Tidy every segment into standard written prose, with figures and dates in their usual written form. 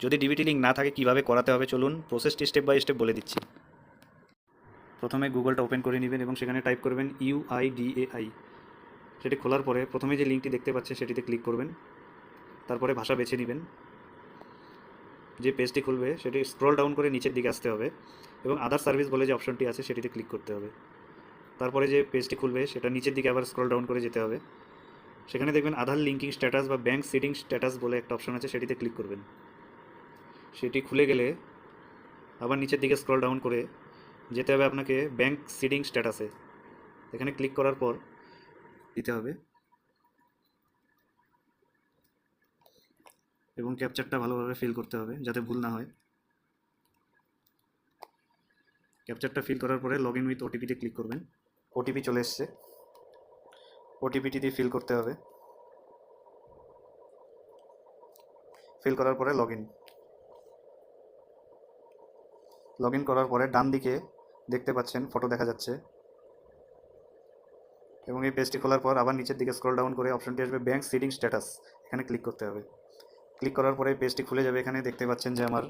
যদি DBT link না থাকে কিভাবে করাতে হবে চলুন প্রসেসটি স্টেপ বাই স্টেপ বলে দিচ্ছি। প্রথমে গুগলটা ওপেন করে নেবেন এবং সেখানে টাইপ করবেন UIDAI। সেটি খোলার পরে প্রথমে যে লিঙ্কটি দেখতে পাচ্ছেন সেটিতে ক্লিক করবেন। তারপরে ভাষা বেছে নেবেন। যে পেজটি খুলবে সেটি স্ক্রল ডাউন করে নিচের দিকে আসতে হবে এবং আদার সার্ভিস বলে যে অপশনটি আছে সেটিতে ক্লিক করতে হবে। তারপরে যে পেজটি খুলবে সেটা নিচের দিকে আবার স্ক্রল ডাউন করে যেতে হবে। সেখানে দেখবেন আধার লিঙ্কিং স্ট্যাটাস বা ব্যাঙ্ক সিডিং স্ট্যাটাস বলে একটা অপশন আছে, সেটিতে ক্লিক করবেন। সেটি খুলে গেলে আবার নিচের দিকে স্ক্রল ডাউন করে যেতে হবে আপনাকে ব্যাঙ্ক সিডিং স্ট্যাটাসে। এখানে ক্লিক করার পর দিতে হবে এবং ক্যাপচারটা ভালোভাবে ফিল করতে হবে যাতে ভুল না হয়। ক্যাপচারটা ফিল করার পরে লগ ইন উইথ ওটিপিতে ক্লিক করবেন। ওটিপি চলে এসছে, ওটিপিটি দিয়ে ফিল করতে হবে। ফিল করার পরে লগ ইন করার পরে ডান দিকে দেখতে পাচ্ছেন ফটো দেখা যাচ্ছে এবং এই পেজটি খোলার পর আবার নিচের দিকে স্ক্রল ডাউন করে অপশনটি আসবে ব্যাঙ্ক সিডিং স্ট্যাটাস, এখানে ক্লিক করতে হবে। ক্লিক করার পরে পেজটি খুলে যাবে। এখানে দেখতে পাচ্ছেন যে আমার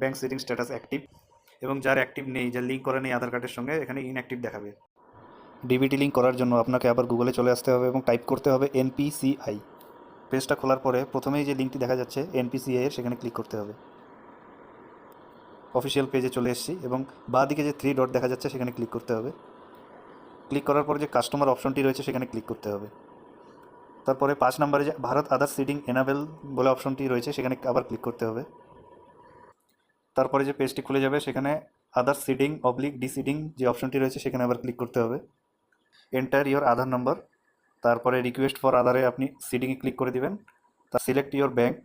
ব্যাঙ্ক সিডিং স্ট্যাটাস অ্যাক্টিভ এবং যার অ্যাক্টিভ নেই, যার লিঙ্ক করা নেই আধার কার্ডের সঙ্গে, এখানে ইনঅ্যাক্টিভ দেখাবে। ডিবিটি লিঙ্ক করার জন্য আপনাকে আবার গুগলে চলে আসতে হবে এবং টাইপ করতে হবে NPCI। পেজটা খোলার পরে প্রথমেই যে লিঙ্কটি দেখা যাচ্ছে NPCI এর, সেখানে ক্লিক করতে হবে। অফিসিয়াল পেজে চলে এসেছি এবং বাঁ দিকে যে 3 ডট দেখা যাচ্ছে সেখানে ক্লিক করতে হবে। ক্লিক করার পরে যে কাস্টমার অপশনটি রয়েছে সেখানে ক্লিক করতে হবে। তারপরে 5 নম্বরে যে ভারত আদার সিডিং এনাবেল বলে অপশনটি রয়েছে সেখানে আবার ক্লিক করতে হবে। তারপরে যে পেজটি খুলে যাবে সেখানে আদার সিডিং ডিসিডিং যে অপশনটি রয়েছে সেখানে আবার ক্লিক করতে হবে। এন্টার ইওর আধার নম্বর, তারপরে রিকোয়েস্ট ফর আধারে আপনি সিডিংয়ে ক্লিক করে দিবেন। তা select your bank,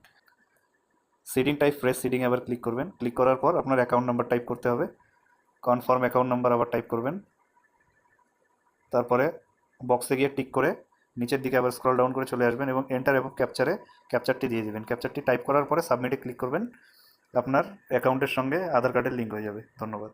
seeding type fresh seeding আবার ক্লিক করবেন। ক্লিক করার পর আপনার অ্যাকাউন্ট নাম্বার টাইপ করতে হবে। কনফার্ম অ্যাকাউন্ট নাম্বার আবার টাইপ করবেন। তারপরে বক্সে গিয়ে টিক করে নিচের দিকে আবার স্ক্রল ডাউন করে চলে আসবেন এবং এন্টার এবং ক্যাপচারটি দিয়ে দেবেন। ক্যাপচারটি টাইপ করার পরে সাবমিটে ক্লিক করবেন। আপনার অ্যাকাউন্টের সঙ্গে আধার কার্ডের লিঙ্ক হয়ে যাবে। ধন্যবাদ।